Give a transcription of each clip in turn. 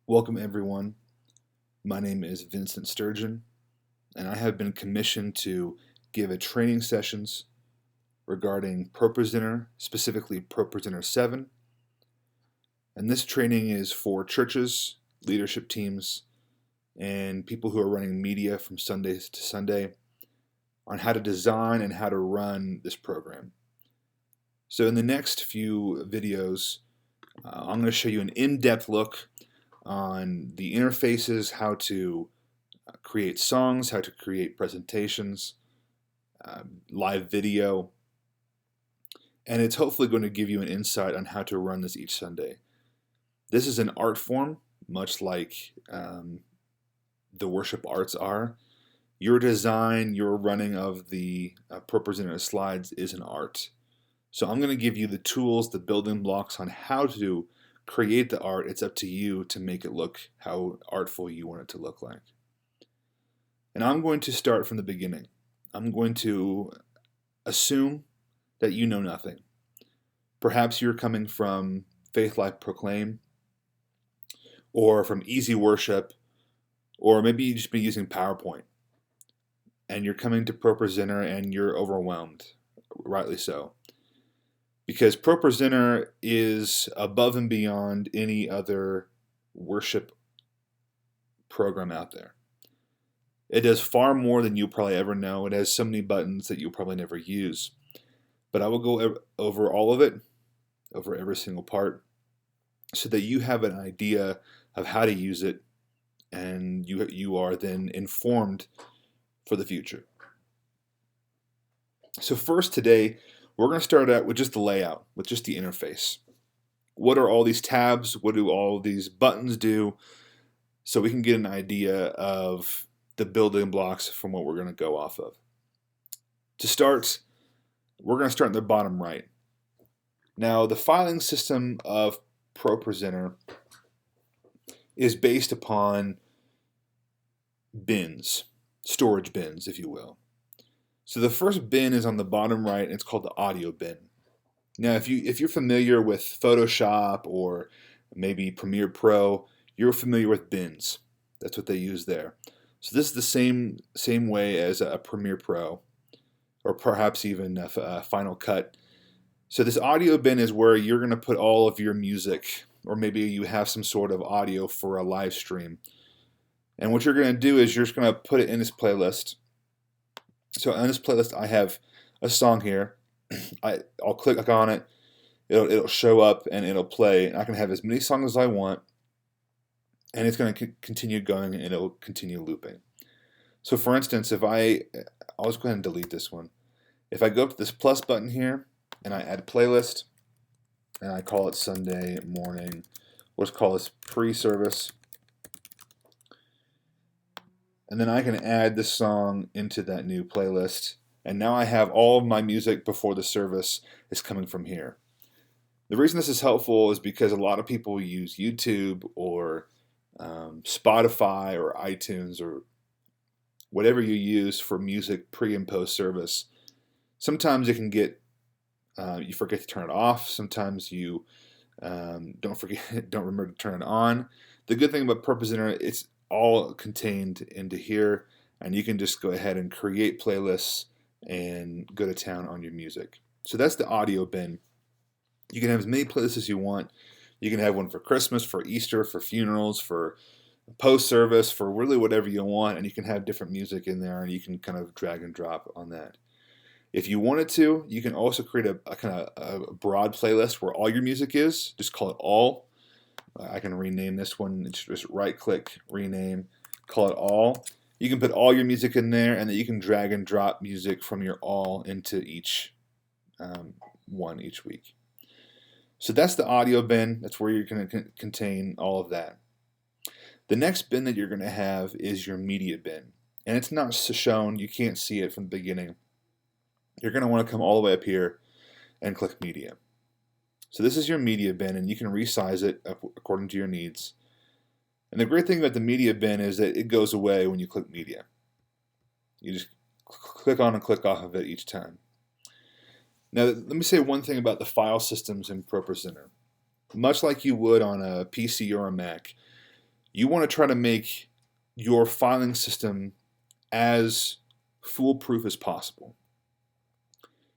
Welcome everyone. My name is Vincent Sturgeon, and I have been commissioned to give a training sessions regarding ProPresenter, specifically ProPresenter 7. And this training is for churches, leadership teams, and people who are running media from Sunday to Sunday on how to design and how to run this program. So in the next few videos, I'm going to show you an in-depth look on the interfaces, how to create songs, how to create presentations, live video, and it's hopefully going to give you an insight on how to run this each Sunday. This is an art form, much like the worship arts are. Your design, your running of the ProPresenter slides is an art. So I'm going to give you the tools, the building blocks on how to create the art. It's up to you to make it look how artful you want it to look like. And I'm going to start from the beginning. I'm going to assume that you know nothing. Perhaps you're coming from Faith Life Proclaim, or from Easy Worship, or maybe you've just been using PowerPoint, and you're coming to ProPresenter and you're overwhelmed, rightly so. Because ProPresenter is above and beyond any other worship program out there. It does far more than you'll probably ever know. It has so many buttons that you'll probably never use. But I will go over all of it, over every single part, so that you have an idea of how to use it, and you are then informed for the future. So first today, we're going to start out with just the layout, with just the interface. What are all these tabs? What do all these buttons do? So we can get an idea of the building blocks from what we're going to go off of. To start, we're going to start in the bottom right. Now, the filing system of ProPresenter is based upon bins, storage bins, if you will. So the first bin is on the bottom right, and it's called the audio bin. Now, if you're familiar with Photoshop or maybe Premiere Pro, you're familiar with bins. That's what they use there. So this is the same way as a Premiere Pro, or perhaps even a Final Cut. So this audio bin is where you're going to put all of your music, or maybe you have some sort of audio for a live stream. And what you're going to do is you're just going to put it in this playlist. So on this playlist, I have a song here. I'll click on it. It'll show up and it'll play. And I can have as many songs as I want, and it's going to continue going and it'll continue looping. So for instance, I'll just go ahead and delete this one. If I go up to this plus button here and I add playlist, and I call it Sunday morning, let's call this pre-service. And then I can add this song into that new playlist. And now I have all of my music before the service is coming from here. The reason this is helpful is because a lot of people use YouTube or Spotify or iTunes or whatever you use for music pre and post service. Sometimes it can get, you forget to turn it off. Sometimes you don't remember to turn it on. The good thing about ProPresenter, it's all contained into here, and you can just go ahead and create playlists and go to town on your music. So that's the audio bin. You can have as many playlists as you want. You can have one for Christmas, for Easter, for funerals, for post-service, for really whatever you want, and you can have different music in there, and you can kind of drag and drop on that. If you wanted to, you can also create a kind of a broad playlist where all your music is. Just call it all. I can rename this one. Just right-click, rename, call it all. You can put all your music in there, and then you can drag and drop music from your all into each one each week. So that's the audio bin. That's where you're going to contain all of that. The next bin that you're going to have is your media bin. And it's not shown. You can't see it from the beginning. You're going to want to come all the way up here and click media. So this is your media bin, and you can resize it according to your needs. And the great thing about the media bin is that it goes away when you click media. You just click on and click off of it each time. Now, let me say one thing about the file systems in ProPresenter. Much like you would on a PC or a Mac, You want to try to make your filing system as foolproof as possible.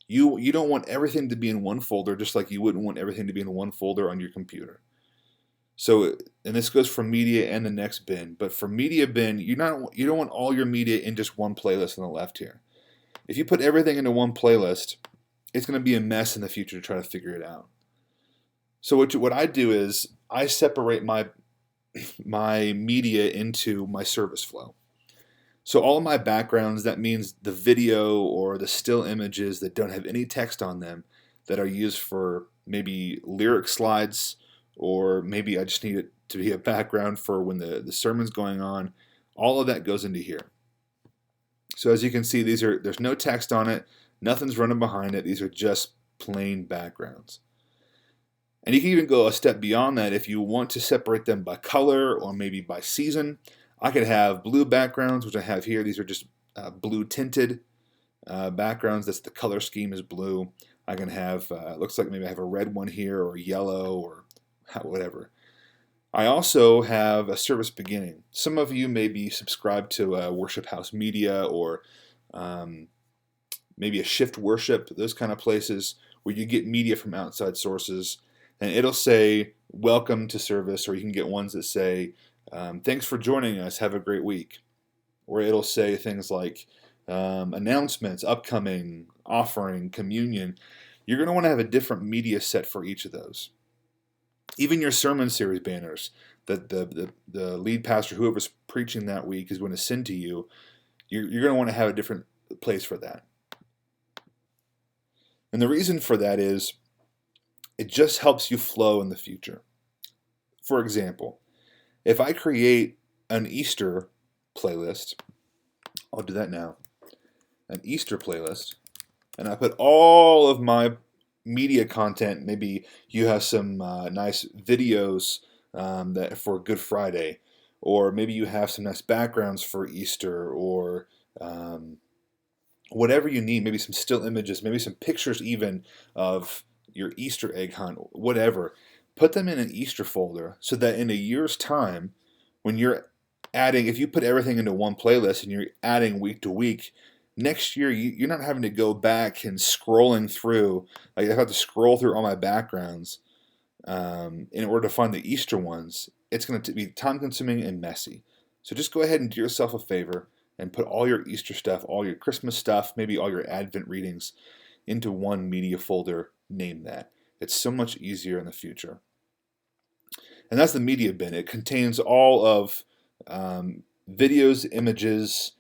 You don't want everything to be in one folder, just like you wouldn't want everything to be in one folder on your computer. So, and this goes for media and the next bin, but for media bin, you don't want all your media in just one playlist on the left here. If you put everything into one playlist, it's going to be a mess in the future to try to figure it out. So what I do is I separate my media into my service flow. So all of my backgrounds, that means the video or the still images that don't have any text on them, that are used for maybe lyric slides, or maybe I just need it to be a background for when the sermon's going on. All of that goes into here. So as you can see, there's no text on it, nothing's running behind it. These are just plain backgrounds. And you can even go a step beyond that if you want to separate them by color or maybe by season. I could have blue backgrounds, which I have here. These are just blue tinted backgrounds. That's the color scheme is blue. I can have, looks like maybe I have a red one here, or yellow, or whatever. I also have a service beginning. Some of you may be subscribed to Worship House Media, or maybe a Shift Worship, those kind of places where you get media from outside sources. And it'll say, welcome to service, or you can get ones that say, thanks for joining us, have a great week. Or it'll say things like announcements, upcoming, offering, communion. You're going to want to have a different media set for each of those. Even your sermon series banners that the lead pastor, whoever's preaching that week, is going to send to you, you're going to want to have a different place for that. And the reason for that is it just helps you flow in the future. For example, if I create an Easter playlist, I'll do that now, an Easter playlist, and I put all of my media content, maybe you have some nice videos that for Good Friday, or maybe you have some nice backgrounds for Easter, or whatever you need, maybe some still images, maybe some pictures even of your Easter egg hunt, whatever. Put them in an Easter folder so that in a year's time, when you're adding, if you put everything into one playlist and you're adding week to week, next year you're not having to go back and scrolling through. Like I have to scroll through all my backgrounds in order to find the Easter ones. It's going to be time consuming and messy. So just go ahead and do yourself a favor and put all your Easter stuff, all your Christmas stuff, maybe all your Advent readings into one media folder. Name that. It's so much easier in the future. And that's the media bin. It contains all of videos, images,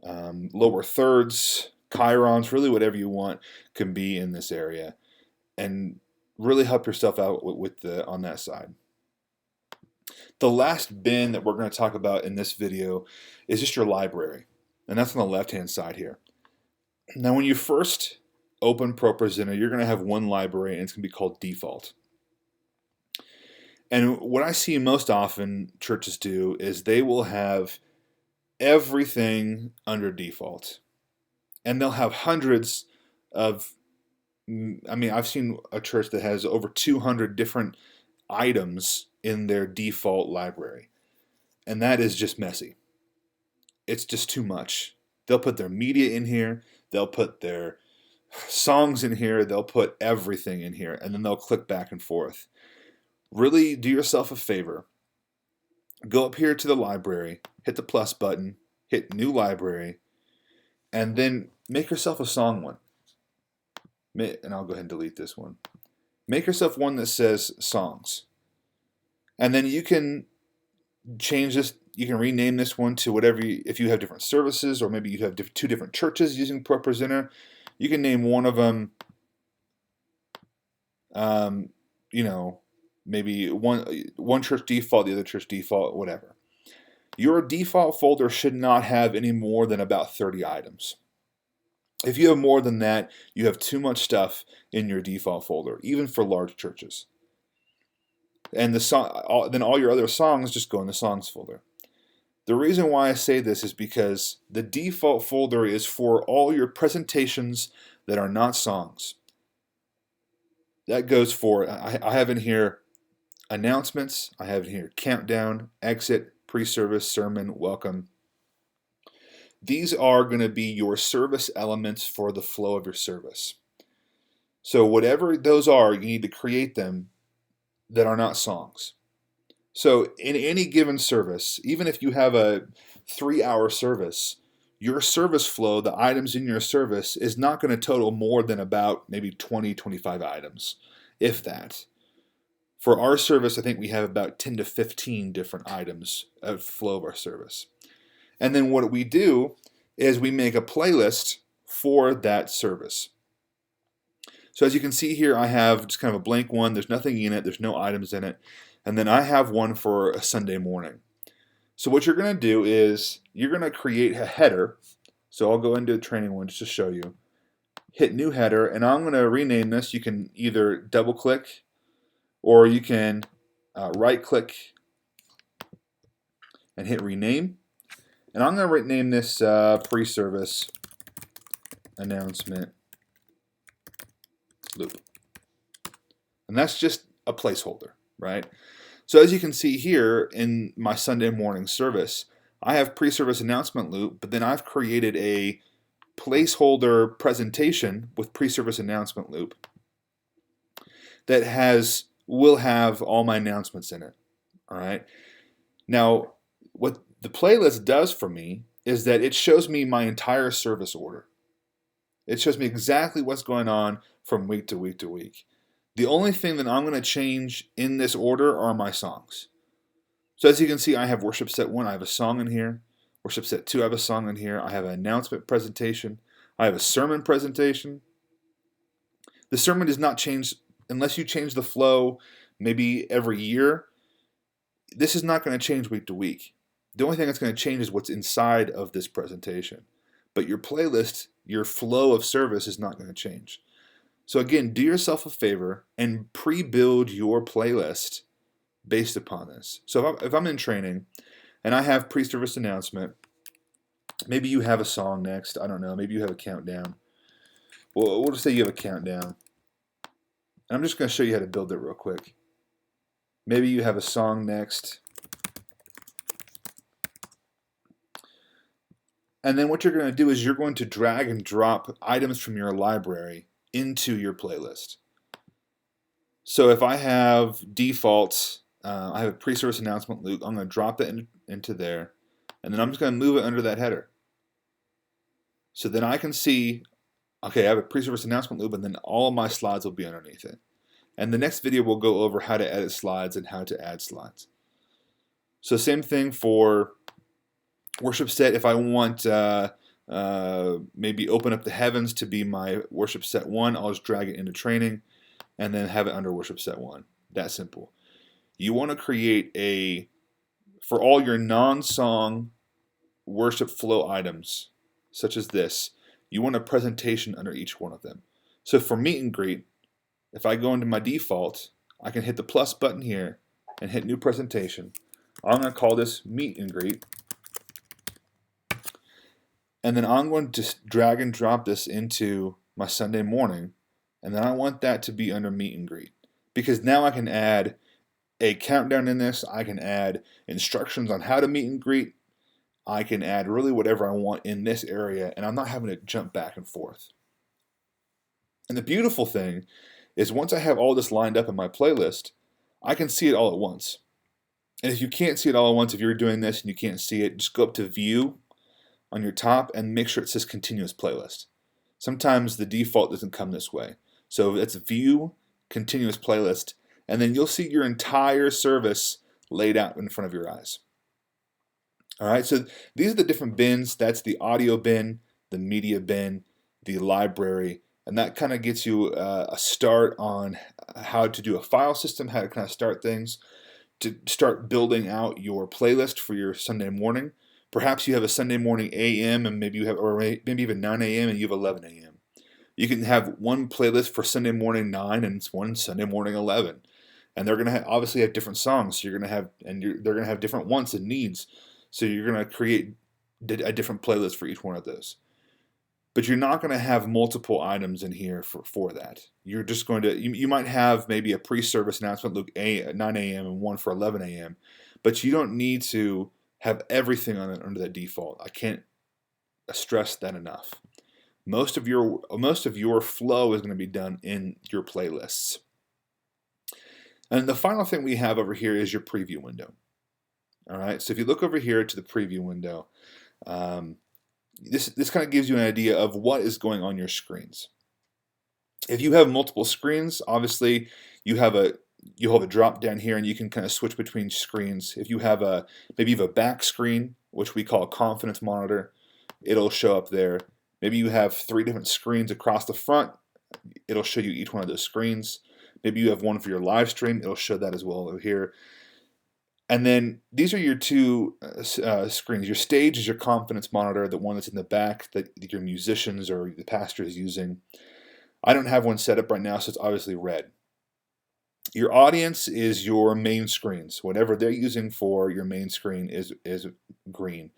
lower thirds, chirons, really whatever you want can be in this area, and really help yourself out with on that side. The last bin that we're going to talk about in this video is just your library, and that's on the left-hand side here. Now, when you first open ProPresenter, you're going to have one library, and it's going to be called Default. And what I see most often churches do is they will have everything under default. And they'll have hundreds of, I've seen a church that has over 200 different items in their default library. And that is just messy. It's just too much. They'll put their media in here. They'll put their songs in here. They'll put everything in here. And then they'll click back and forth. Really do yourself a favor. Go up here to the library, hit the plus button, hit new library, and then make yourself a song one. And I'll go ahead and delete this one. Make yourself one that says songs. And then you can change this. You can rename this one to whatever, if you have different services, or maybe you have two different churches using ProPresenter, you can name one of them, maybe one church default, the other church default, whatever. Your default folder should not have any more than about 30 items. If you have more than that, you have too much stuff in your default folder, even for large churches. And then all your other songs just go in the songs folder. The reason why I say this is because the default folder is for all your presentations that are not songs. That goes for, I have in here announcements, I have in here countdown, exit, pre-service, sermon, welcome. These are going to be your service elements for the flow of your service. So whatever those are, you need to create them that are not songs. So in any given service, even if you have a 3-hour service, your service flow, the items in your service, is not going to total more than about maybe 20, 25 items, if that. For our service, I think we have about 10 to 15 different items of flow of our service. And then what we do is we make a playlist for that service. So as you can see here, I have just kind of a blank one. There's nothing in it. There's no items in it. And then I have one for a Sunday morning. So what you're going to do is you're going to create a header. So I'll go into the training one just to show you. Hit new header, and I'm going to rename this. You can either double click or you can right click and hit rename. And I'm going to rename this pre-service announcement loop. And that's just a placeholder, right? So as you can see here in my Sunday morning service, I have pre-service announcement loop, but then I've created a placeholder presentation with pre-service announcement loop that will have all my announcements in it. All right. Now, what the playlist does for me is that it shows me my entire service order. It shows me exactly what's going on from week to week to week. The only thing that I'm going to change in this order are my songs. So as you can see, I have worship set 1, I have a song in here. Worship set 2, I have a song in here. I have an announcement presentation. I have a sermon presentation. The sermon does not change unless you change the flow maybe every year. This is not going to change week to week. The only thing that's going to change is what's inside of this presentation. But your playlist, your flow of service is not going to change. So again, do yourself a favor and pre-build your playlist based upon this. So if I'm in training and I have pre-service announcement, maybe you have a song next, I don't know, maybe you have a countdown. Well, we'll just say you have a countdown. And I'm just going to show you how to build it real quick. Maybe you have a song next. And then what you're going to do is you're going to drag and drop items from your library into your playlist. So if I have defaults, I have a pre-service announcement loop, I'm going to drop it into there, and then I'm just going to move it under that header. So then I can see, okay, I have a pre-service announcement loop, and then all of my slides will be underneath it. And the next video will go over how to edit slides and how to add slides. So same thing for worship set. If I want maybe open up the heavens to be my worship set 1, I'll just drag it into training and then have it under worship set 1. That simple. You want to create for all your non-song worship flow items, such as this, you want a presentation under each one of them. So for meet and greet, if I go into my default, I can hit the plus button here and hit new presentation. I'm going to call this meet and greet. And then I'm going to drag and drop this into my Sunday morning. And then I want that to be under meet and greet. Because now I can add a countdown in this. I can add instructions on how to meet and greet. I can add really whatever I want in this area. And I'm not having to jump back and forth. And the beautiful thing is once I have all this lined up in my playlist, I can see it all at once. And if you can't see it all at once, if you're doing this and you can't see it, just go up to View on your top and make sure it says Continuous Playlist. Sometimes the default doesn't come this way. So it's View, Continuous Playlist, and then you'll see your entire service laid out in front of your eyes. All right, so these are the different bins. That's the audio bin, the media bin, the library, and that kind of gets you a start on how to do a file system, how to kind of start things, to start building out your playlist for your Sunday morning. Perhaps you have a Sunday morning AM and maybe you have, or maybe even 9 a.m. and you have 11 a.m. You can have one playlist for Sunday morning 9 and one Sunday morning 11, and they're going to obviously have different songs. So you're going to have, they're going to have different wants and needs. So you're going to create a different playlist for each one of those. but you're not going to have multiple items in here for that. You're just going to, you might have maybe a pre-service announcement, look, 9 a.m. and one for 11 a.m., but you don't need to have everything under that default. I can't stress that enough. Most of your flow is going to be done in your playlists. And the final thing we have over here is your preview window. All right, so if you look over here to the preview window, this kind of gives you an idea of what is going on your screens. If you have multiple screens, obviously you have a drop down here, and you can kind of switch between screens. If you have maybe you have a back screen, which we call a confidence monitor, it'll show up there. Maybe you have 3 different screens across the front, it'll show you each one of those screens. Maybe you have one for your live stream, it'll show that as well over here. And then these are your 2 screens. Your stage is your confidence monitor, the one that's in the back that your musicians or the pastor is using. I don't have one set up right now, so it's obviously red. Your audience is your main screens. Whatever they're using for your main screen is green.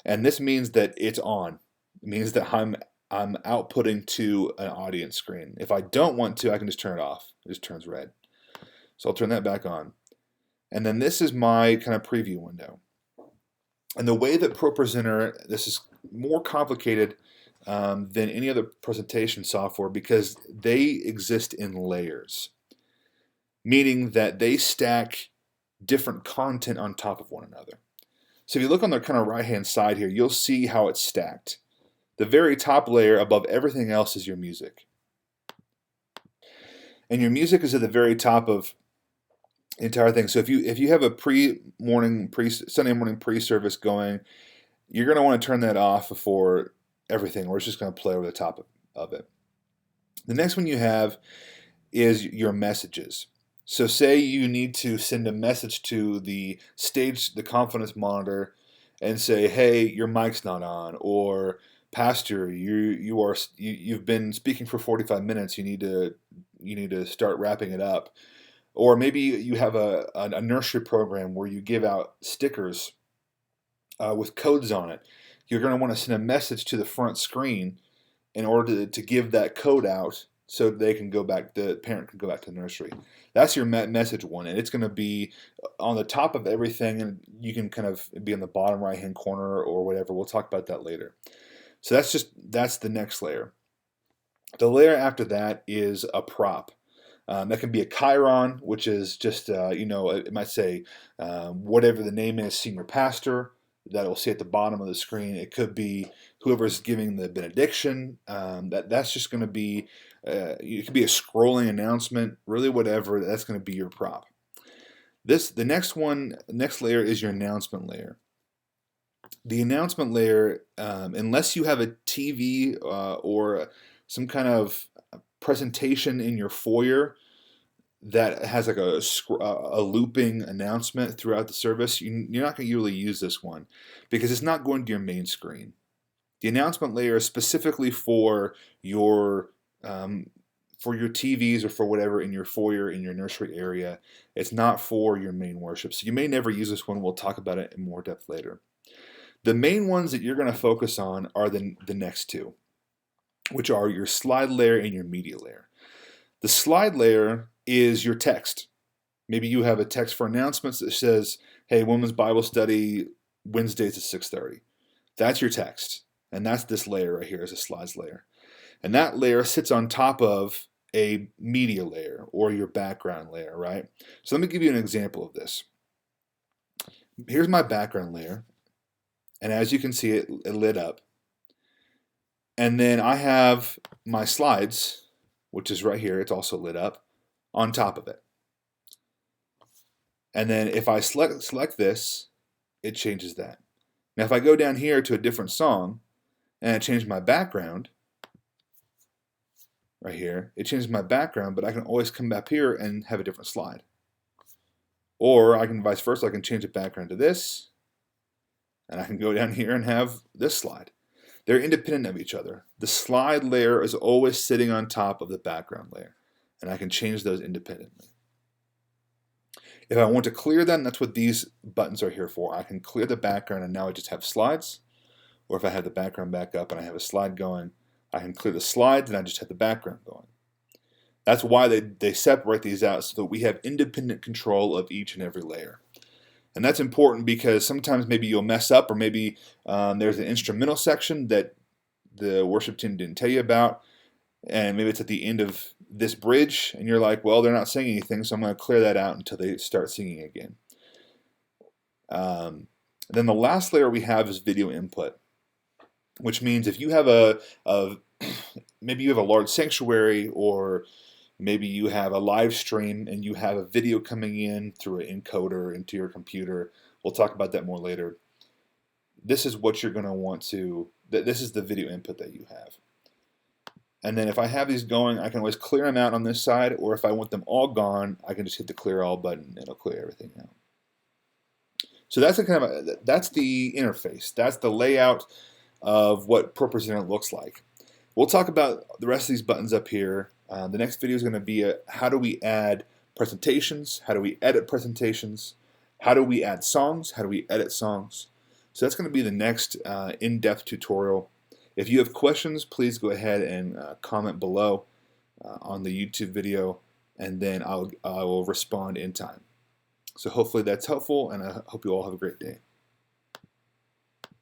And this means that it's on. It means that I'm outputting to an audience screen. If I don't want to, I can just turn it off. It just turns red. So I'll turn that back on. And then this is my kind of preview window. And the way that ProPresenter, this is more complicated than any other presentation software because they exist in layers, meaning that they stack different content on top of one another. So if you look on the kind of right-hand side here, you'll see how it's stacked. The very top layer above everything else is your music. And your music is at the very top of the entire thing. So if you have a Sunday morning pre-service going, you're going to want to turn that off before everything, or it's just going to play over the top of it. The next one you have is your messages. So say you need to send a message to the stage, the confidence monitor, and say, hey, your mic's not on, or pastor, you've been speaking for 45 minutes, you need to start wrapping it up. Or maybe you have a nursery program where you give out stickers with codes on it. You're going to want to send a message to the front screen in order to give that code out so they can go back, the parent can go back to the nursery. That's your message one, and it's going to be on the top of everything, and you can kind of be in the bottom right-hand corner or whatever. We'll talk about that later. So that's the next layer. The layer after that is a prop. That can be a chyron, which is just, it might say whatever the name is, senior pastor, that'll see at the bottom of the screen. It could be whoever's giving the benediction. That's just going to be, it could be a scrolling announcement, really whatever, that's going to be your prop. The next layer is your announcement layer. The announcement layer, unless you have a TV or some kind of presentation in your foyer that has like a looping announcement throughout the service, you're not going to really use this one because it's not going to your main screen. The announcement layer is specifically for your TVs or for whatever in your foyer, in your nursery area. It's not for your main worship. So you may never use this one. We'll talk about it in more depth later. The main ones that you're going to focus on are the next 2, which are your slide layer and your media layer. The slide layer is your text. Maybe you have a text for announcements that says, hey, Women's Bible Study, Wednesdays at 6:30. That's your text. And that's this layer right here is a slides layer. And that layer sits on top of a media layer or your background layer, right? So let me give you an example of this. Here's my background layer. And as you can see, it lit up. And then I have my slides, which is right here. It's also lit up on top of it. And then if I select this, it changes that. Now if I go down here to a different song and I change my background, right here, it changes my background, but I can always come back here and have a different slide. Or I can vice versa, I can change the background to this, and I can go down here and have this slide. They're independent of each other. The slide layer is always sitting on top of the background layer, and I can change those independently. If I want to clear them, that's what these buttons are here for. I can clear the background and now I just have slides. Or if I have the background back up and I have a slide going, I can clear the slides and I just have the background going. That's why they separate these out so that we have independent control of each and every layer. And that's important because sometimes maybe you'll mess up, or maybe there's an instrumental section that the worship team didn't tell you about, and maybe it's at the end of this bridge, and you're like, well, they're not saying anything, so I'm going to clear that out until they start singing again. Then the last layer we have is video input, which means if you have maybe you have a large sanctuary, or maybe you have a live stream and you have a video coming in through an encoder into your computer. We'll talk about that more later. This is what you're going to want to, this is the video input that you have. And then if I have these going, I can always clear them out on this side, or if I want them all gone, I can just hit the clear all button and it'll clear everything out. So that's that's the interface. That's the layout of what ProPresenter looks like. We'll talk about the rest of these buttons up here. The next video is going to be how do we add presentations, how do we edit presentations, how do we add songs, how do we edit songs. So that's going to be the next in-depth tutorial. If you have questions, please go ahead and comment below on the YouTube video, and then I will respond in time. So hopefully that's helpful, and I hope you all have a great day.